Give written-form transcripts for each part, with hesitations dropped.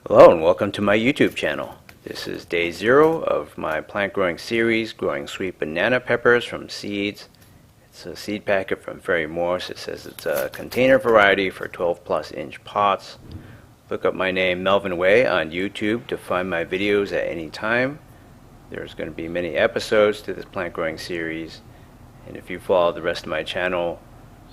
Hello and welcome to my YouTube channel. This is day 0 of my plant growing series, growing sweet banana peppers from seeds. It's a seed packet from Ferry Morse. It says it's a container variety for 12+ inch pots. Look up my name Melvin Way on YouTube to find my videos at any time. There's going to be many episodes to this plant growing series, and if you follow the rest of my channel,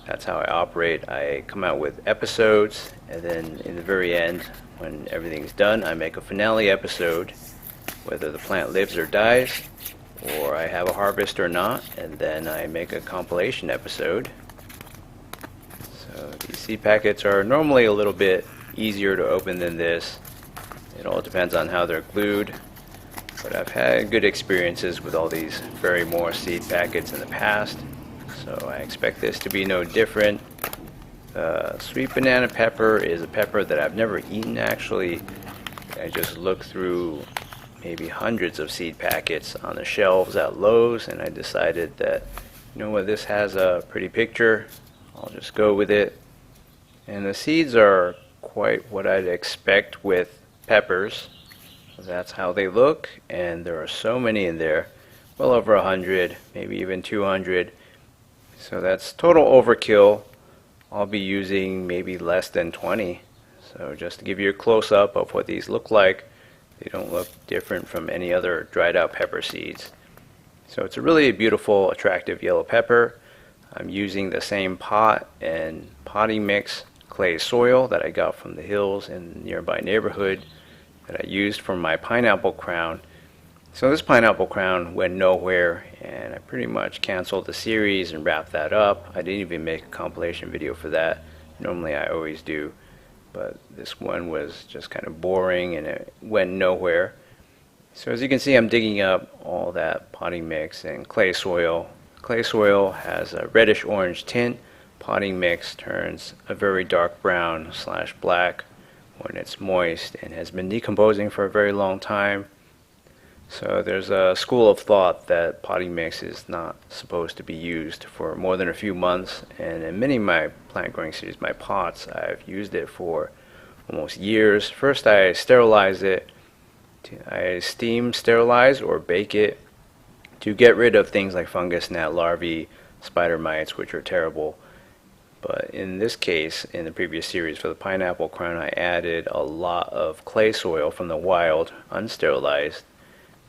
that's how I operate. I come out with episodes, and then in the very end, when everything's done, I make a finale episode, whether the plant lives or dies, or I have a harvest or not, and then I make a compilation episode. So these seed packets are normally a little bit easier to open than this. It all depends on how they're glued, but I've had good experiences with all these Ferry Morse seed packets in the past, so I expect this to be no different. Sweet banana pepper is a pepper that I've never eaten actually. I just looked through maybe hundreds of seed packets on the shelves at Lowe's, and I decided that, you know what, this has a pretty picture, I'll just go with it. And the seeds are quite what I'd expect with peppers. That's how they look, and there are so many in there, well over 100, maybe even 200. So that's total overkill. I'll be using maybe less than 20. So just to give you a close-up of what these look like, they don't look different from any other dried out pepper seeds. So it's a really beautiful, attractive yellow pepper. I'm using the same pot and potting mix clay soil that I got from the hills in the nearby neighborhood that I used for my pineapple crown. So this pineapple crown went nowhere, and I pretty much canceled the series and wrapped that up. I didn't even make a compilation video for that. Normally I always do, but this one was just kind of boring and it went nowhere. So as you can see, I'm digging up all that potting mix and clay soil. Clay soil has a reddish orange tint. Potting mix turns a very dark brown / black when it's moist and has been decomposing for a very long time. So there's a school of thought that potting mix is not supposed to be used for more than a few months, and in many of my plant growing series, my pots, I've used it for almost years. First I sterilize it. I steam sterilize or bake it to get rid of things like fungus, gnat larvae, spider mites, which are terrible. But in this case, in the previous series for the pineapple crown, I added a lot of clay soil from the wild, unsterilized,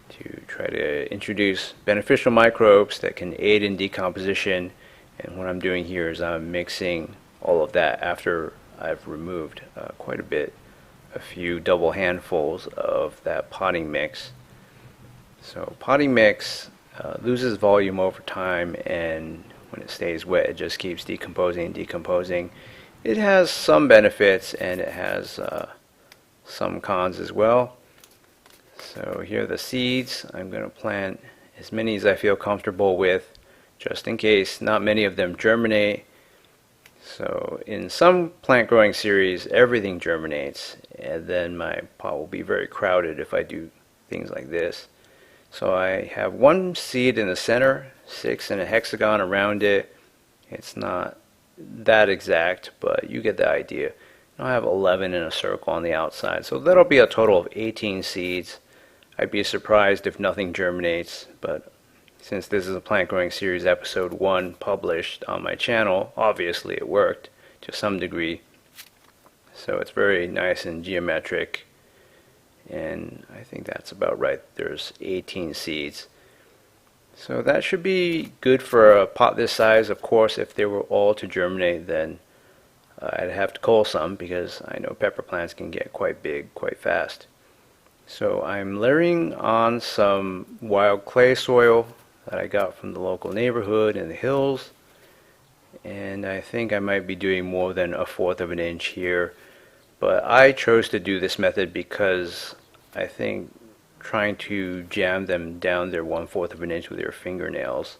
to try to introduce beneficial microbes that can aid in decomposition. And what I'm doing here is I'm mixing all of that after I've removed quite a bit, a few double handfuls of that potting mix. So potting mix loses volume over time, and when it stays wet it just keeps decomposing and decomposing. It has some benefits and it has some cons as well. So here are the seeds. I'm going to plant as many as I feel comfortable with, just in case not many of them germinate. So in some plant growing series everything germinates, and then my pot will be very crowded if I do things like this. So I have one seed in the center, 6 in a hexagon around it. It's not that exact, but you get the idea. I have 11 in a circle on the outside, so that'll be a total of 18 seeds. I'd be surprised if nothing germinates, but since this is a plant growing series episode 1 published on my channel, obviously it worked to some degree. So it's very nice and geometric, and I think that's about right. There's 18 seeds. So that should be good for a pot this size. Of course, if they were all to germinate, then I'd have to cull some, because I know pepper plants can get quite big quite fast. So I'm layering on some wild clay soil that I got from the local neighborhood in the hills, and I think I might be doing more than 1/4 of an inch here, but I chose to do this method because I think trying to jam them down there 1/4 of an inch with your fingernails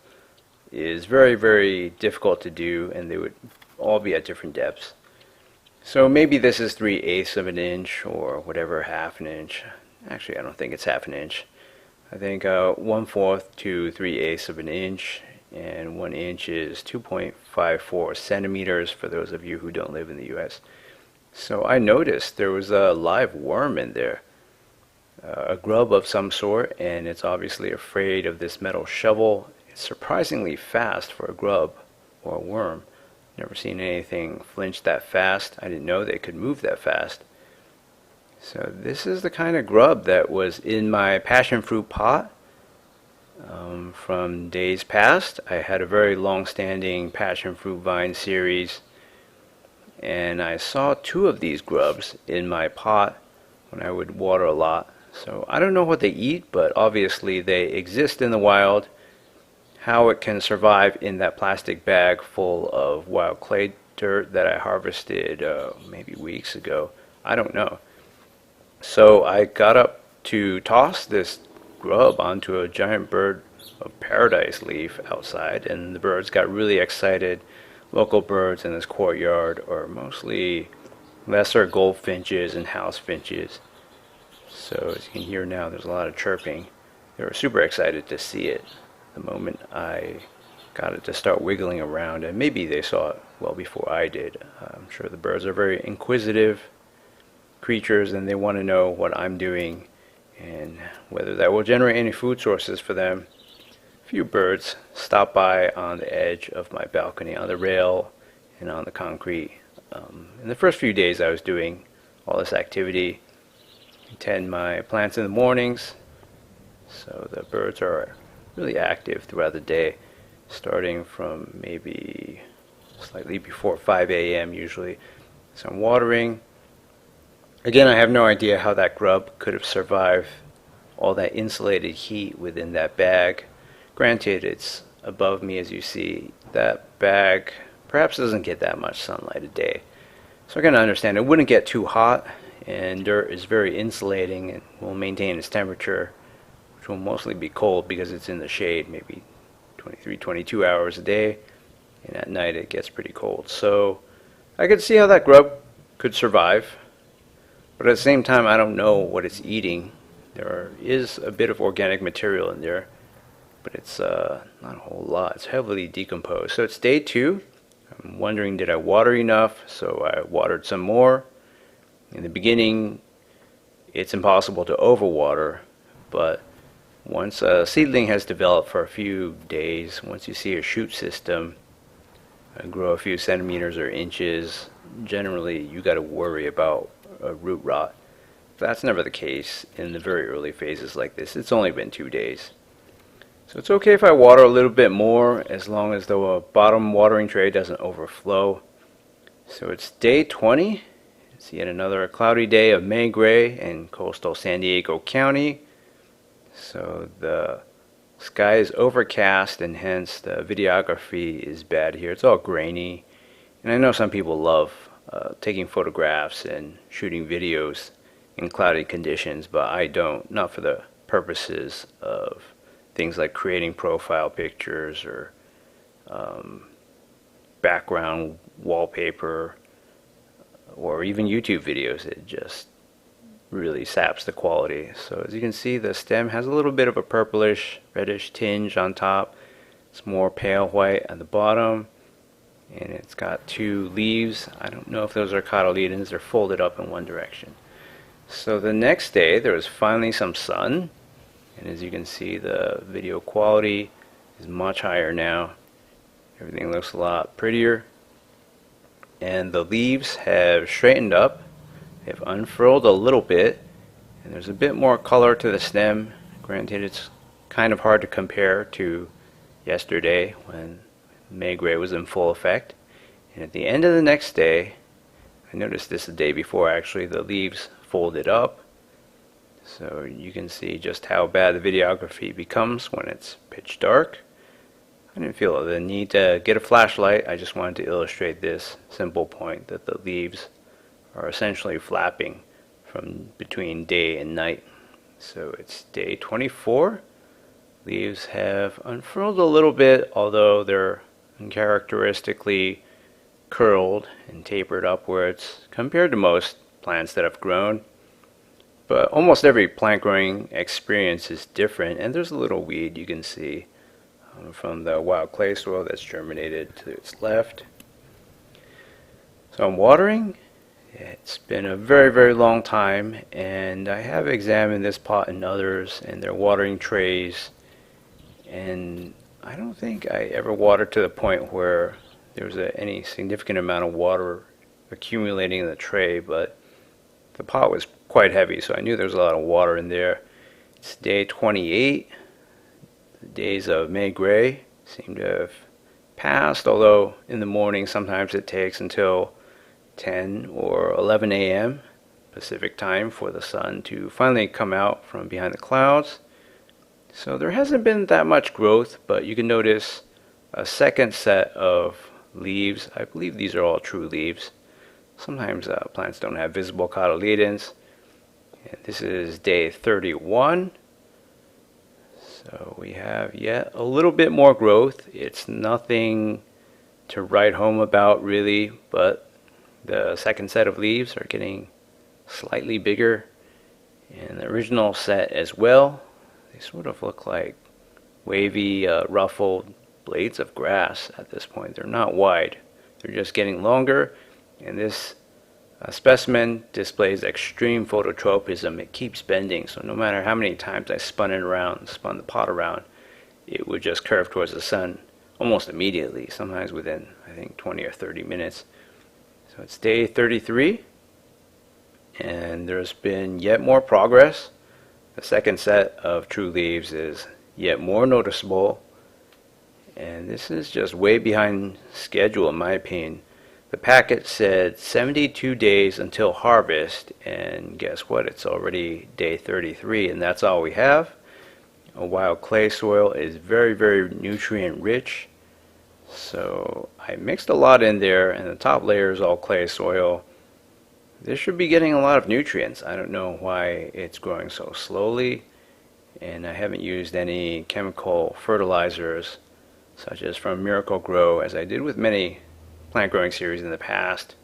is very, very difficult to do, and they would all be at different depths. So maybe this is 3/8 of an inch or whatever, 1/2 an inch. Actually, I don't think it's 1/2 an inch. I think 1/4 to 3/8 of an inch, and 1 inch is 2.54 centimeters for those of you who don't live in the US. So I noticed there was a live worm in there, a grub of some sort, and it's obviously afraid of this metal shovel. It's surprisingly fast for a grub or a worm. Never seen anything flinch that fast. I didn't know they could move that fast. So this is the kind of grub that was in my passion fruit pot from days past. I had a very long-standing passion fruit vine series, and I saw two of these grubs in my pot when I would water a lot. So I don't know what they eat, but obviously they exist in the wild. How it can survive in that plastic bag full of wild clay dirt that I harvested maybe weeks ago, I don't know. So I got up to toss this grub onto a giant bird of paradise leaf outside, and the birds got really excited. Local birds in this courtyard are mostly lesser goldfinches and house finches. So as you can hear now, there's a lot of chirping. They were super excited to see it the moment I got it to start wiggling around, and maybe they saw it well before I did. I'm sure the birds are very inquisitive creatures, and they want to know what I'm doing and whether that will generate any food sources for them. A few birds stopped by on the edge of my balcony, on the rail and on the concrete. In the first few days I was doing all this activity. I tend my plants in the mornings, so the birds are really active throughout the day, starting from maybe slightly before 5 a.m. usually. So I'm watering. Again, I have no idea how that grub could have survived all that insulated heat within that bag. Granted, it's above me, as you see. That bag perhaps doesn't get that much sunlight a day. So I can understand it wouldn't get too hot, and dirt is very insulating and will maintain its temperature, which will mostly be cold because it's in the shade, maybe 23, 22 hours a day, and at night it gets pretty cold. So I could see how that grub could survive, but at the same time I don't know what it's eating. There is a bit of organic material in there, but it's not a whole lot. It's heavily decomposed. So it's day 2. I'm wondering, did I water enough? So I watered some more. In the beginning, it's impossible to overwater, but once a seedling has developed for a few days, once you see a shoot system grow a few centimeters or inches, generally you got to worry about root rot. That's never the case in the very early phases like this. It's only been 2 days. So it's okay if I water a little bit more, as long as the bottom watering tray doesn't overflow. So it's day 20. It's yet another cloudy day of May gray in coastal San Diego County. So the sky is overcast, and hence the videography is bad here. It's all grainy. And I know some people love taking photographs and shooting videos in cloudy conditions, but I don't. Not for the purposes of things like creating profile pictures or background wallpaper or even YouTube videos. It just really saps the quality. So as you can see, the stem has a little bit of a purplish reddish tinge on top. It's more pale white at the bottom, and it's got 2 leaves. I don't know if those are cotyledons. They're folded up in one direction. So the next day there was finally some sun, and as you can see, the video quality is much higher now. Everything looks a lot prettier, and the leaves have straightened up. They've unfurled a little bit, and there's a bit more color to the stem. Granted, it's kind of hard to compare to yesterday when May gray was in full effect. And at the end of the next day, I noticed this the day before actually, the leaves folded up. So you can see just how bad the videography becomes when it's pitch dark. I didn't feel the need to get a flashlight. I just wanted to illustrate this simple point, that the leaves are essentially flapping from between day and night. So it's day 24. Leaves have unfurled a little bit, although they're uncharacteristically curled and tapered upwards compared to most plants that have grown. But almost every plant growing experience is different, and there's a little weed you can see from the wild clay soil that's germinated to its left. So I'm watering, It's been a very, very long time, and I have examined this pot and others and their watering trays, and I don't think I ever watered to the point where there was any significant amount of water accumulating in the tray, but the pot was quite heavy, so I knew there was a lot of water in there. It's day 28. The days of May Gray seem to have passed, although in the morning sometimes it takes until 10 or 11 a.m. Pacific time for the sun to finally come out from behind the clouds. So there hasn't been that much growth, but you can notice a second set of leaves. I believe these are all true leaves. Sometimes plants don't have visible cotyledons. And this is day 31. So we have yet a little bit more growth. It's nothing to write home about really, but the second set of leaves are getting slightly bigger. And the original set as well, they sort of look like wavy, ruffled blades of grass at this point. They're not wide. They're just getting longer. And this specimen displays extreme phototropism. It keeps bending, so no matter how many times I spun it around, spun the pot around, it would just curve towards the sun almost immediately, sometimes within, I think, 20 or 30 minutes. So it's day 33, and there's been yet more progress. The second set of true leaves is yet more noticeable, and this is just way behind schedule in my opinion. The packet said 72 days until harvest, and guess what? It's already day 33, and that's all we have. A wild clay soil is very, very nutrient rich. So I mixed a lot in there, and the top layer is all clay soil. This should be getting a lot of nutrients. I don't know why it's growing so slowly, and I haven't used any chemical fertilizers such as from Miracle Grow, as I did with many plant growing series in the past.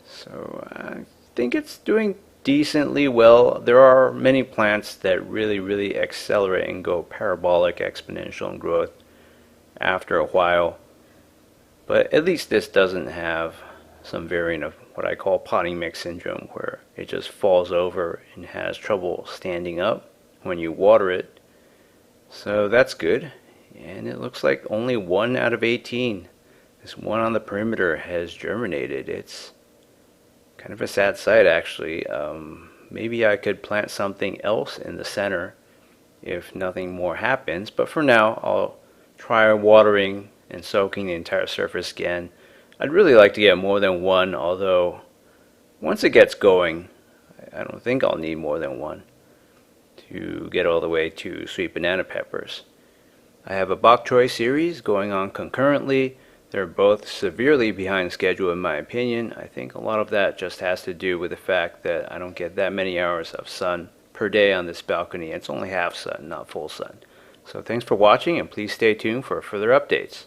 So I think it's doing decently well. There are many plants that really accelerate and go parabolic, exponential in growth after a while, but at least this doesn't have some variant of what I call potting mix syndrome, where it just falls over and has trouble standing up when you water it. So that's good, and it looks like only 1 out of 18. This one on the perimeter has germinated. It's kind of a sad sight, actually. Maybe I could plant something else in the center if nothing more happens, but for now I'll try watering and soaking the entire surface again. I'd really like to get more than one, although once it gets going, I don't think I'll need more than one to get all the way to sweet banana peppers. I have a bok choy series going on concurrently. They're both severely behind schedule in my opinion. I think a lot of that just has to do with the fact that I don't get that many hours of sun per day on this balcony. It's only half sun, not full sun. So thanks for watching, and please stay tuned for further updates.